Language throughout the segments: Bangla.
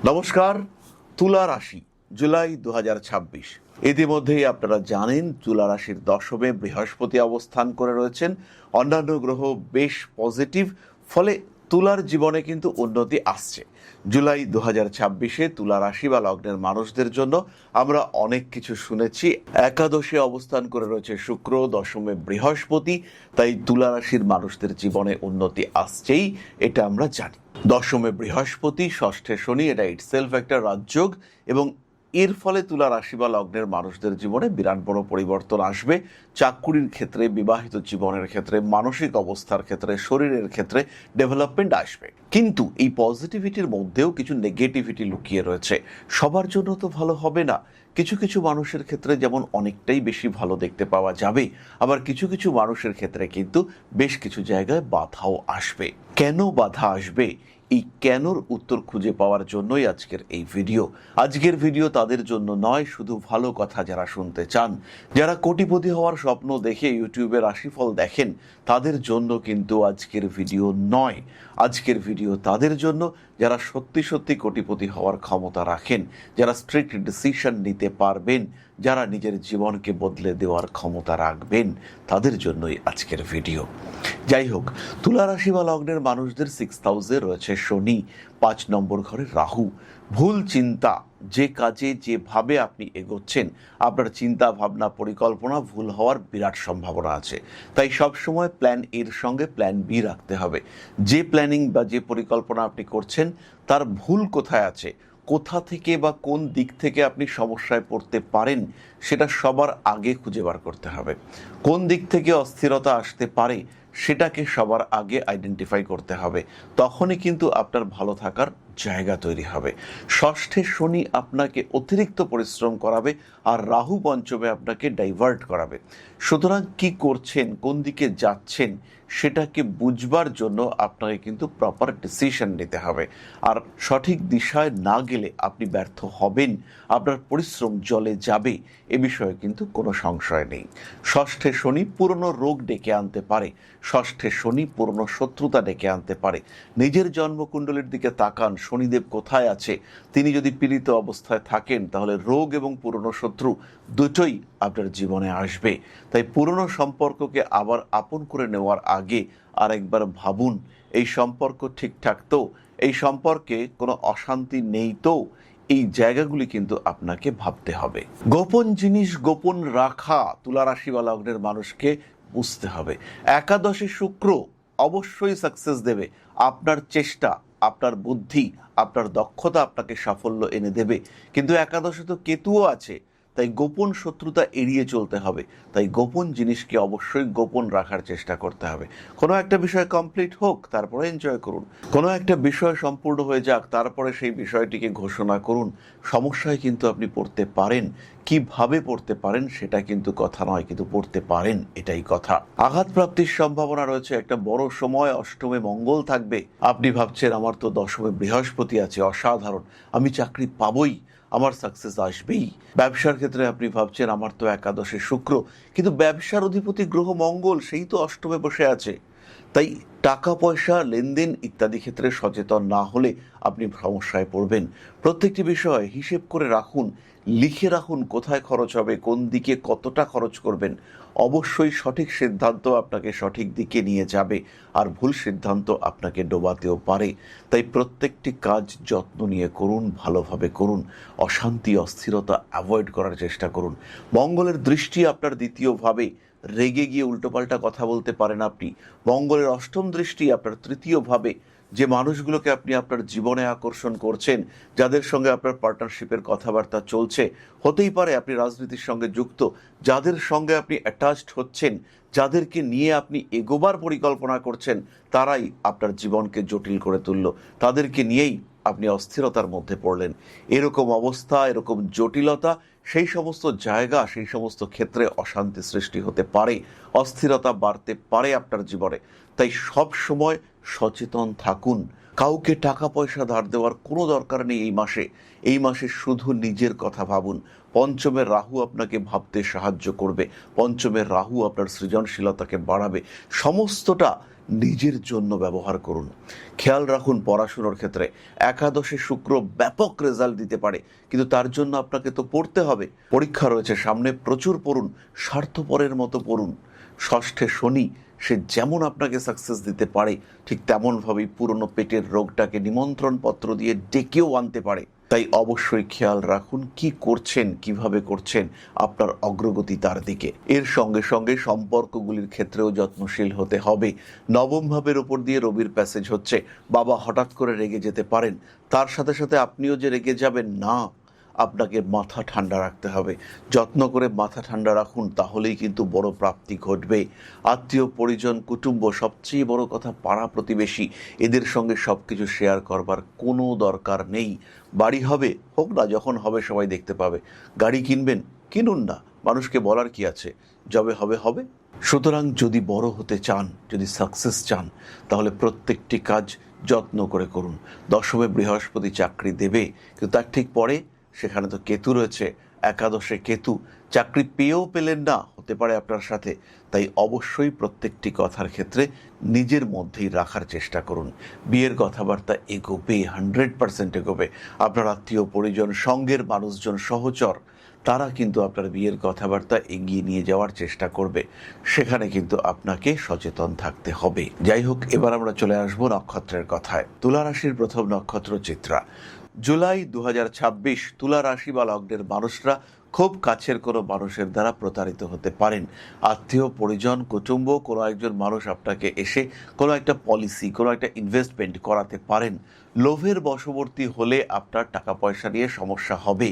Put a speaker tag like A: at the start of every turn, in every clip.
A: নমস্কার। তুলা রাশি জুলাই 2026। ইতিমধ্যেই আপনারা জানেন তুলা রাশির দশমে বৃহস্পতি অবস্থান করে রয়েছেন। অন্যান্য গ্রহ বেশ পজিটিভ, ফলে তুলার জীবনে কিন্তু উন্নতি আসছে। জুলাই 2026-এ তুলা রাশি বা লগ্নের মানুষদের জন্য আমরা অনেক কিছু শুনেছি। একাদশে অবস্থান করে রয়েছে শুক্র, দশমে বৃহস্পতি, তাই তুলা রাশির মানুষদের জীবনে উন্নতি আসছেই, এটা আমরা জানি। দশমে বৃহস্পতি, ষষ্ঠে শনি, এটা ইটসেলফ একটা রাজযোগ, এবং এর ফলে তুলা রাশি বা লগ্নের মানুষদের জীবনে বিরাট বড় পরিবর্তন আসবে। চাকুরির ক্ষেত্রে, বিবাহিত জীবনের ক্ষেত্রে, মানসিক অবস্থার ক্ষেত্রে, শরীরের ক্ষেত্রে ডেভেলপমেন্ট আসবে। কিন্তু এই পজিটিভিটির মধ্যেও কিছু নেগেটিভিটি লুকিয়ে রয়েছে। সবার জন্য তো ভালো হবে না। কিছু কিছু মানুষের ক্ষেত্রে যেমন অনেকটাই বেশি ভালো দেখতে পাওয়া যাবে, আবার কিছু কিছু মানুষের ক্ষেত্রে কিন্তু বেশ কিছু জায়গায় বাধাও আসবে। কেন বাধা আসবে, এই কেনর উত্তর খুঁজে পাওয়ার জন্যই আজকের এই ভিডিও। আজকের ভিডিও তাদের জন্য নয়, শুধু ভালো কথা যারা শুনতে চান, যারা কোটিপতি হওয়ার স্বপ্ন দেখে ইউটিউবে রাশিফল দেখেন, তাদের জন্য কিন্তু আজকের ভিডিও নয়। আজকের ভিডিও তাদের জন্য যারা সত্যি সত্যি কোটিপতি হওয়ার ক্ষমতা রাখেন, যারা স্ট্রিক্ট ডিসিশন নিতে পারবেন, যারা নিজের জীবনকে বদলে দেওয়ার ক্ষমতা রাখবেন, তাদের জন্যই আজকের ভিডিও। যাই হোক, তুলা রাশি বা লগ্নের মানুষদের 6th হাউসে রয়েছে শনি, 5 নম্বর ঘরে রাহু। ভুল চিন্তা, যে কাজে যেভাবে আপনি এগোচ্ছেন, আপনার চিন্তা ভাবনা পরিকল্পনা ভুল হওয়ার বিরাট সম্ভাবনা আছে। তাই সবসময় প্ল্যান এর সঙ্গে প্ল্যান বি রাখতে হবে। যে প্ল্যানিং বা যে পরিকল্পনা আপনি করছেন, তার ভুল কোথায় আছে, কোথা থেকে বা কোন দিক থেকে আপনি সমস্যায় পড়তে পারেন, সেটা সবার আগে খুঁজে বার করতে হবে। কোন দিক থেকে অস্থিরতা আসতে পারে, সেটাকে সবার আগে আইডেন্টিফাই করতে হবে। তখনই কিন্তু আপনার ভালো থাকার জায়গা তৈরি হবে। ষষ্ঠে শনি আপনাকে অতিরিক্ত পরিশ্রম করাবে, আর রাহু পঞ্চমে আপনাকে ডাইভার্ট করাবে। সুতরাং কি করছেন, কোন দিকে যাচ্ছেন, সেটাকে বুঝবার জন্য আপনাকে কিন্তু প্রপার ডিসিশন নিতে হবে। আর সঠিক দিশায় না গেলে আপনি ব্যর্থ হবেন, আপনার পরিশ্রম জলে যাবে, এ বিষয়ে কিন্তু কোনো সংশয় নেই। ষষ্ঠে শনি পুরনো রোগ ডেকে আনতে পারে, ষষ্ঠে শনি পুরনো শত্রুতা ডেকে আনতে পারে। নিজের জন্মকুণ্ডলীর দিকে তাকান, শনিদেব কোথায় আছে। তিনি যদি পীড়িত অবস্থায় থাকেন, তাহলে রোগ এবং পুরনো শত্রু দুটোই আপনার জীবনে আসবে। তাই পুরনো সম্পর্ককে আবার আপন করে নেওয়ার আগে আরেকবার ভাবুন, এই সম্পর্ক ঠিকঠাক তো, এই সম্পর্কে কোনো অশান্তি নেই তো। এই জায়গাগুলি কিন্তু আপনাকে ভাবতে হবে। গোপন জিনিস গোপন রাখা তুলা রাশি বা লগ্নের মানুষকে বুঝতে হবে। একাদশে শুক্র অবশ্যই সাকসেস দেবে। আপনার চেষ্টা, আপনার বুদ্ধি, আপনার দক্ষতা আপনাকে সাফল্য এনে দেবে। কিন্তু একাদশে তো কেতুও আছে, তাই গোপন শত্রুতা এড়িয়ে চলতে হবে। তাই গোপন জিনিসকে অবশ্যই গোপন রাখার চেষ্টা করতে হবে। কোনো একটা বিষয় কমপ্লিট হোক, তারপরে এনজয় করুন। কোনো একটা বিষয় সম্পূর্ণ হয়ে যাক, তারপরে সেই বিষয়টিকে ঘোষণা করুন। সমস্যায় কিন্তু আপনি পড়তে পারেন, কিভাবে পড়তে পারেন সেটা কিন্তু কথা নয়, কিন্তু পড়তে পারেন, এটাই কথা। আঘাতপ্রাপ্তির সম্ভাবনা রয়েছে। একটা বড় সময় অষ্টমে মঙ্গল থাকবে। আপনি ভাবছেন আমার তো দশমে বৃহস্পতি আছে, অসাধারণ, আমি চাকরি পাবই, আমার সাকসেস আসবেই। ব্যবসার ক্ষেত্রে আপনি ভাবছেন আমার তো একাদশে শুক্র, কিন্তু ব্যবসার অধিপতি গ্রহ মঙ্গল, সেই তো অষ্টমে বসে আছে। তাই টাকা পয়সা লেনদেন ইত্যাদি ক্ষেত্রে সচেতন না হলে আপনি সমস্যায় পড়বেন। প্রত্যেকটি বিষয় হিসেব করে রাখুন, লিখে রাখুন কোথায় খরচ হবে, কোন দিকে কতটা খরচ করবেন। অবশ্যই সঠিক সিদ্ধান্ত আপনাকে সঠিক দিকে নিয়ে যাবে, আর ভুল সিদ্ধান্ত আপনাকে ডোবাতেও পারে। তাই প্রত্যেকটি কাজ যত্ন নিয়ে করুন, ভালোভাবে করুন। অশান্তি অস্থিরতা অ্যাভয়েড করার চেষ্টা করুন। মঙ্গলের দৃষ্টি আপনার দ্বিতীয়ভাবে, রেগে গিয়ে উল্টোপাল্টা কথা বলতে পারেন আপনি। মঙ্গলের অষ্টম দৃষ্টি আপনার তৃতীয়ভাবে। যে মানুষগুলোকে আপনি আপনার জীবনে আকর্ষণ করছেন, যাদের সঙ্গে আপনার পার্টনারশিপের কথাবার্তা চলছে, হতেই পারে আপনি রাজনীতির সঙ্গে যুক্ত, যাদের সঙ্গে আপনি অ্যাটাচড হচ্ছেন, যাদেরকে নিয়ে আপনি এগোবার পরিকল্পনা করছেন, তারাই আপনার জীবনকে জটিল করে তুলল। তাদেরকে নিয়েই আপনি অস্থিরতার মধ্যে পড়লেন। এরকম অবস্থা, এরকম জটিলতা, সেই সমস্ত জায়গা, সেই সমস্ত ক্ষেত্রে অশান্তি সৃষ্টি হতে পারে, অস্থিরতা বাড়তে পারে আপনার জীবনে। তাই সব সময় সচেতন থাকুন, কাউকে টাকা পয়সা ধার দেওয়ার কোনো দরকার নেই এই মাসে শুধু নিজের কথা ভাবুন। পঞ্চমের রাহু আপনাকে ভাবতে সাহায্য করবে, পঞ্চমের রাহু আপনার সৃজনশীলতাকে বাড়াবে, সমস্তটা নিজের জন্য ব্যবহার করুন। খেয়াল রাখুন পড়াশুনোর ক্ষেত্রে একাদশে শুক্র ব্যাপক রেজাল্ট দিতে পারে, কিন্তু তার জন্য আপনাকে তো পড়তে হবে। পরীক্ষা রয়েছে সামনে, প্রচুর পড়ুন, স্বার্থপরের মতো পড়ুন। ষষ্ঠে শনি, সে যেমন আপনাকে সাকসেস দিতে পারে ঠিক তেমনভাবেই পুরনো পেটের রোগটাকে নিমন্ত্রণ পত্র দিয়ে ডেকেও আনতে পারে। তাই অবশ্যই খেয়াল রাখুন কি করছেন, কিভাবে করছেন, আপনার অগ্রগতি তার দিকে। এর সঙ্গে সঙ্গে সম্পর্কগুলির ক্ষেত্রেও যত্নশীল হতে হবে। নবম ভাবের ওপর দিয়ে রবির প্যাসেজ হচ্ছে, বাবা হঠাৎ করে রেগে যেতে পারেন, তার সাথে সাথে আপনিও যে রেগে যাবেন না, আপনাকে মাথা ঠান্ডা রাখতে হবে। যত্ন করে মাথা ঠান্ডা রাখুন, তাহলেই কিন্তু বড় প্রাপ্তি ঘটবে। আত্মীয় পরিজন, কুটুম্ব, সবচেয়ে বড় কথা পাড়া প্রতিবেশী, এদের সঙ্গে সব কিছু শেয়ার করবার কোনো দরকার নেই। বাড়ি হবে, হোক না, যখন হবে সবাই দেখতে পাবে। গাড়ি কিনবেন, কিনুন না, মানুষকে বলার কি আছে, যবে হবে হবে। সুতরাং যদি বড় হতে চান, যদি সাকসেস চান, তাহলে প্রত্যেকটি কাজ যত্ন করে করুন। দশমে বৃহস্পতি চাকরি দেবে, কিন্তু তার ঠিক পরে সেখানে তো কেতু রয়েছে, একাদশে কেতু, চাকরি পেয়েও পেলেন না, হতে পারে আপনার সাথে। তাই অবশ্যই প্রত্যেকটি কথার ক্ষেত্রে নিজের মধ্যেই রাখার চেষ্টা করুন। বিয়ের কথাবার্তা এগোবে, 100% এগোবে। আপনার আত্মীয় পরিজন, সঙ্গের মানুষজন, সহচর, তারা কিন্তু আপনার বিয়ের কথাবার্তা এগিয়ে নিয়ে যাওয়ার চেষ্টা করবে। সেখানে কিন্তু আপনাকে সচেতন থাকতে হবে। যাই হোক, এবার আমরা চলে আসবো নক্ষত্রের কথায়। তুলা রাশির প্রথম নক্ষত্র চিত্রা। জুলাই 2026 তুলা রাশি বা লগ্নের মানুষরা খুব কাছের কোনো মানুষের দ্বারা প্রতারিত হতে পারেন। আত্মীয় পরিজন, কুটুম্ব, কোনো একজন মানুষ আপনাকে এসে কোনো একটা পলিসি, কোনো একটা ইনভেস্টমেন্ট করাতে পারেন। লোভের বশবর্তী হলে আপনার টাকা পয়সা নিয়ে সমস্যা হবে।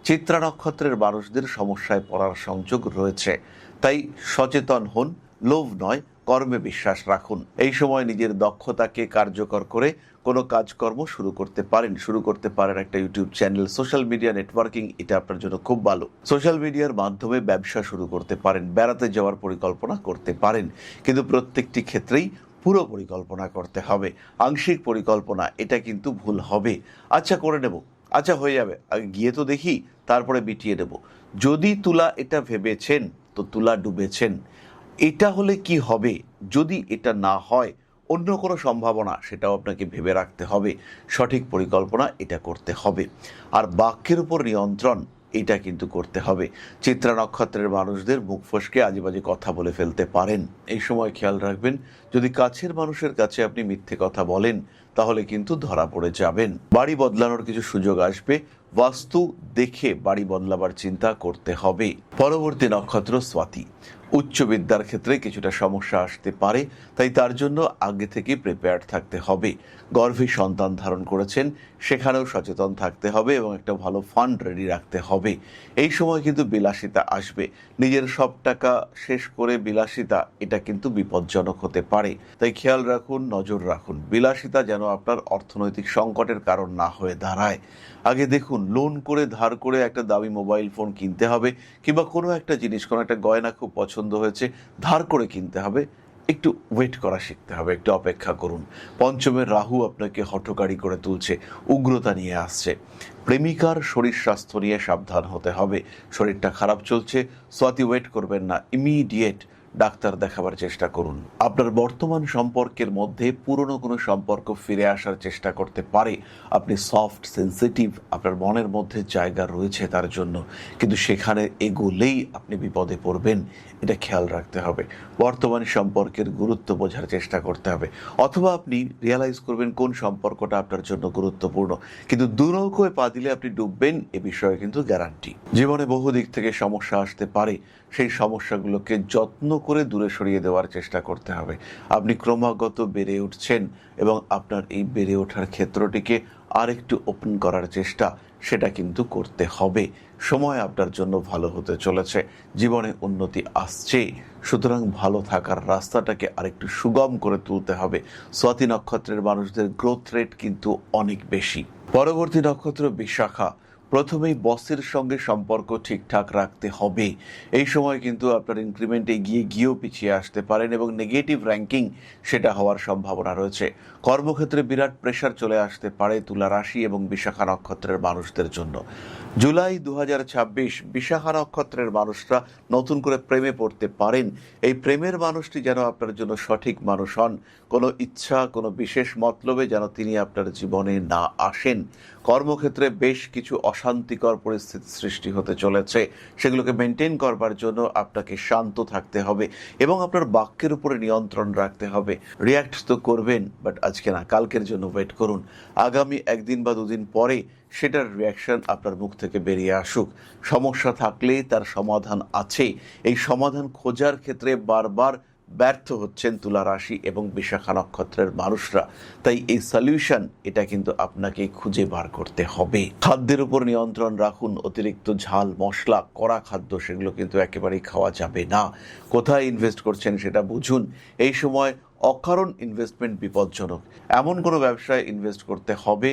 A: চিত্রা নক্ষত্রের মানুষদের সমস্যায় পড়ার সংযোগ রয়েছে, তাই সচেতন হন, লোভ নয়, কর্মে বিশ্বাস রাখুন। এই সময় নিজের দক্ষতাকে কার্যকর করে কোনো কাজকর্ম শুরু করতে পারেন একটা YouTube channel, social media networking, এটা আপনার জন্য খুব ভালো। সোশ্যাল মিডিয়ার মাধ্যমে ব্যবসা শুরু করতে পারেন, বেড়াতে যাওয়ার পরিকল্পনা করতে পারেন, কিন্তু প্রত্যেকটি ক্ষেত্রেই পুরো পরিকল্পনা করতে হবে। আংশিক পরিকল্পনা এটা কিন্তু ভুল হবে। আচ্ছা করে নেব, আচ্ছা হয়ে যাবে, আগে গিয়ে তো দেখি, তারপরে বিটিয়ে নেব। যদি তুলা এটা ভেবেছেন, তো তুলা ডুবেছেন। এটা হলে কি হবে, যদি এটা না হয় অন্য কোনো সম্ভাবনা, সেটাও আপনাকে ভেবে রাখতে হবে। সঠিক পরিকল্পনা এটা করতে হবে। আর বাক্যের উপর নিয়ন্ত্রণ, এটা কিন্তু করতে হবে। চিত্রা নক্ষত্রের মানুষদের মুখ ফসকে আজেবাজে কথা বলে ফেলতে পারেন। এই সময় খেয়াল রাখবেন, যদি কাছের মানুষের কাছে আপনি মিথ্যে কথা বলেন, তাহলে কিন্তু ধরা পড়ে যাবেন। বাড়ি বদলানোর কিছু সুযোগ আসবে, বাস্তু দেখে বাড়ি বদলাবার চিন্তা করতে হবে। পরবর্তী নক্ষত্র স্বাতী। উচ্চ বিদ্যার ক্ষেত্রে কিছুটা সমস্যা আসতে পারে, তাই তার জন্য আগে থেকে প্রিপেয়ার্ড থাকতে হবে। গর্ভে সন্তান ধারণ করেছেন, সেখানেও সচেতন থাকতে হবে এবং একটা ভালো ফান্ড রেডি রাখতে হবে। এই সময় কিন্তু বিলাসিতা আসবে, নিজের সব টাকা শেষ করে বিলাসিতা, এটা কিন্তু বিপজ্জনক হতে পারে। তাই খেয়াল রাখুন, নজর রাখুন, বিলাসিতা যেন আপনার অর্থনৈতিক সংকটের কারণ না হয়ে দাঁড়ায়। আগে দেখুন, লোন করে ধার করে একটা দামি মোবাইল ফোন কিনতে হবে, কিংবা কোনো একটা জিনিস, কোনো একটা গয়না খুব পছন্দ হয়েছে, ধার করে কিনতে হবে। একটু ওয়েট করা শিখতে হবে, একটু অপেক্ষা করুন। পঞ্চমের রাহু আপনাকে হঠকারী করে তুলছে, উগ্রতা নিয়ে আসছে। প্রেমিকার শরীর স্বাস্থ্য নিয়ে সাবধান হতে হবে। শরীরটা খারাপ চলছে, স্বাতী ওয়েট করবেন না, ইমিডিয়েট ডাক্তার দেখাবার চেষ্টা করুন। আপনার বর্তমান সম্পর্কের মধ্যে পুরনো কোনো সম্পর্ক ফিরে আসার চেষ্টা করতে পারে। আপনি সফট, সেন্সিটিভ, আপনার মনের মধ্যে জায়গা রয়েছে তার জন্য, কিন্তু সেখানে এগোলেই আপনি বিপদে পড়বেন, এটা খেয়াল রাখতে হবে। বর্তমান সম্পর্কের গুরুত্ব বোঝার চেষ্টা করতে হবে, অথবা আপনি রিয়ালাইজ করবেন কোন সম্পর্কটা আপনার জন্য গুরুত্বপূর্ণ। কিন্তু দুনৌকোয় পা দিলে আপনি ডুববেন, এ বিষয়ে কিন্তু গ্যারান্টি। জীবনে বহু দিক থেকে সমস্যা আসতে পারে, সেই সমস্যাগুলোকে যত্ন করে দূরে সরিয়ে দেওয়ার চেষ্টা করতে হবে। আপনি ক্রমাগত বেড়ে উঠছেন এবং আপনার এই বেড়ে ওঠার ক্ষেত্রটিকে আরেকটু ওপেন করার চেষ্টা, সেটা কিন্তু করতে হবে। সময় আপনার জন্য ভালো হতে চলেছে, জীবনে উন্নতি আসছে। সুতরাং ভালো থাকার রাস্তাটাকে আরেকটু সুগম করে তুলতে হবে। স্বাতী নক্ষত্রের মানুষদের গ্রোথ রেট কিন্তু অনেক বেশি। পরবর্তী নক্ষত্র বিশাখা। প্রথমেই বসের সঙ্গে সম্পর্ক ঠিকঠাক রাখতে হবে। এই সময় কিন্তু আপনার ইনক্রিমেন্ট এগিয়ে গিয়েও পিছিয়ে আসতে পারেন এবং নেগেটিভ র্যাঙ্কিং সেটা হওয়ার সম্ভাবনা রয়েছে। কর্মক্ষেত্রে বিরাট প্রেশার চলে আসতে পারে তুলা রাশি এবং বিশাখা নক্ষত্রের মানুষদের জন্য। জুলাই 2026 বিশাখা নক্ষত্রের মানুষরা নতুন করে প্রেমে পড়তে পারেন। এই প্রেমের মানুষটি যেন আপনার জন্য সঠিক মানুষ হন, কোনো ইচ্ছা কোনো বিশেষ মতলবে যেন তিনি আপনার জীবনে না আসেন। কর্মক্ষেত্রে বেশ কিছু অশান্তিকর পরিস্থিতি সৃষ্টি হতে চলেছে, সেগুলোকে মেনটেন করবার জন্য আপনাকে শান্ত থাকতে হবে এবং আপনার বাক্যের উপরে নিয়ন্ত্রণ রাখতে হবে। রিয়্যাক্ট তো করবেন, বাট আজকে না, কালকের জন্য ওয়েট করুন। আগামী একদিন বা দুদিন পরে সেটার রিয়াকশন আপনার মুখ থেকে বেরিয়ে আসুক। সমস্যা থাকলে তার সমাধান আছে। এই সমাধান খোঁজার ক্ষেত্রে বারবার ব্যর্থ হচ্ছেন তুলা রাশি এবং বিশাখা নক্ষত্রের মানুষরা। তাই এই সলিউশন এটা কিন্তু আপনাকে খুঁজে বার করতে হবে। খাদ্যের উপর নিয়ন্ত্রণ রাখুন। অতিরিক্ত ঝাল মশলা কড়া খাদ্য সেগুলো কিন্তু একেবারেই খাওয়া যাবে না। কোথায় ইনভেস্ট করছেন সেটা বুঝুন। এই সময় অকারণ ইনভেস্টমেন্ট বিপজ্জনক। এমন কোনো ব্যবসায় ইনভেস্ট করতে হবে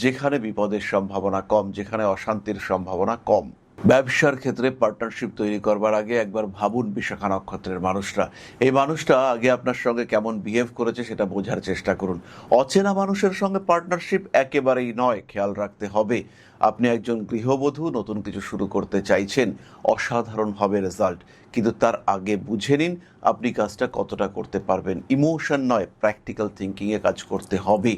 A: যেখানে বিপদের সম্ভাবনা কম, যেখানে অশান্তির সম্ভাবনা কম। ব্যবসার ক্ষেত্রে পার্টনারশিপ তৈরি করবার আগে একবার ভাবুন বিশাখা নক্ষত্রের মানুষরা, এই মানুষটা আগে আপনার সঙ্গে কেমন বিহেভ করেছে সেটা বোঝার চেষ্টা করুন। অচেনা মানুষের সঙ্গে পার্টনারশিপ একেবারেই নয়, খেয়াল রাখতে হবে। আপনি একজন গৃহবধূ, নতুন কিছু শুরু করতে চাইছেন, অসাধারণ হবে রেজাল্ট, কিন্তু তার আগে বুঝে নিন আপনি কাজটা কতটা করতে পারবেন। ইমোশন নয়, প্র্যাকটিক্যাল থিঙ্কিংয়ে কাজ করতে হবে।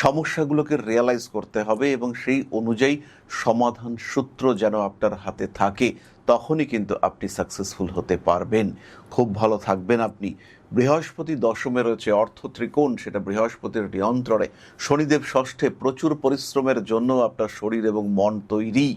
A: সমস্যাগুলোকে রিয়েলাইজ করতে হবে এবং সেই অনুযায়ী সমাধান সূত্র যেন আপনার হাতে থাকে, তখনই কিন্তু আপনি সাকসেসফুল হতে পারবেন। খুব ভালো থাকবেন আপনি। বৃহস্পতি দশমে রয়েছে, অর্থ ত্রিকোণ, সেটা বৃহস্পতির নিয়ন্ত্রণে। শনিদেব ষষ্ঠে, প্রচুর পরিশ্রমের জন্য আপনার শরীর এবং মন তৈরি,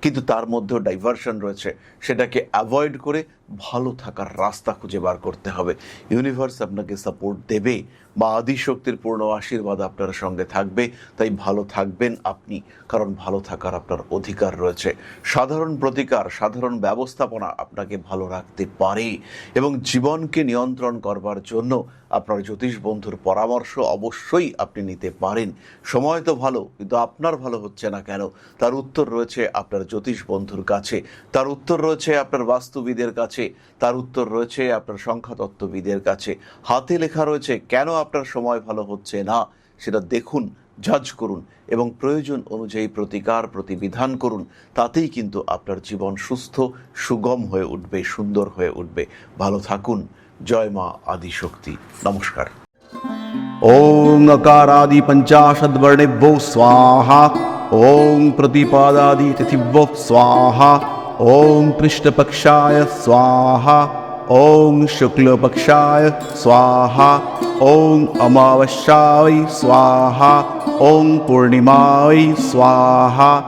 A: কিন্তু তার মধ্যেও ডাইভারশন রয়েছে। সেটাকে অ্যাভয়েড করে ভালো থাকার রাস্তা খুঁজে বার করতে হবে। ইউনিভার্স আপনাকে সাপোর্ট দেবে বা আদিশক্তির পূর্ণ আশীর্বাদ আপনার সঙ্গে থাকবে। তাই ভালো থাকবেন আপনি, কারণ ভালো থাকার আপনার অধিকার রয়েছে। সাধারণ প্রতিকার, সাধারণ ব্যবস্থাপনা আপনাকে ভালো রাখতে পারে এবং জীবনকে নিয়ন্ত্রণ করবার জন্য আপনার জ্যোতিষ বন্ধুর পরামর্শ অবশ্যই আপনি নিতে পারেন। সময় তো ভালো, কিন্তু আপনার ভালো হচ্ছে না কেন? তার উত্তর রয়েছে আপনার জ্যোতিষ বন্ধুর কাছে, তার উত্তর রয়েছে আপনার বাস্তুবিদের কাছে, তার উত্তর রয়েছে আপনার সংখ্যাতত্ত্ববিদের কাছে। হাতে লেখা রয়েছে কেন আপনার সময় ভালো হচ্ছে না, সেটা দেখুন, জাজ করুন এবং প্রয়োজন অনুযায়ী প্রতিকার প্রতিবিধান করুন। তাতেই কিন্তু আপনার জীবন সুস্থ সুগম হয়ে উঠবে, সুন্দর হয়ে উঠবে। ভালো থাকুন। জয় মা আদিশক্তি। নমস্কার।
B: ओं अकारादि पंचाशद्वर्णेभ्यो स्वाहा। ओं प्रतिपादादि तिथिभ्यो स्वाहा। ओं कृष्णपक्षाय स्वाहा। ओं शुक्लपक्षाय स्वाहा। ओं अमावस्याय स्वाहा। ओं पूर्णिमाय स्वाहा।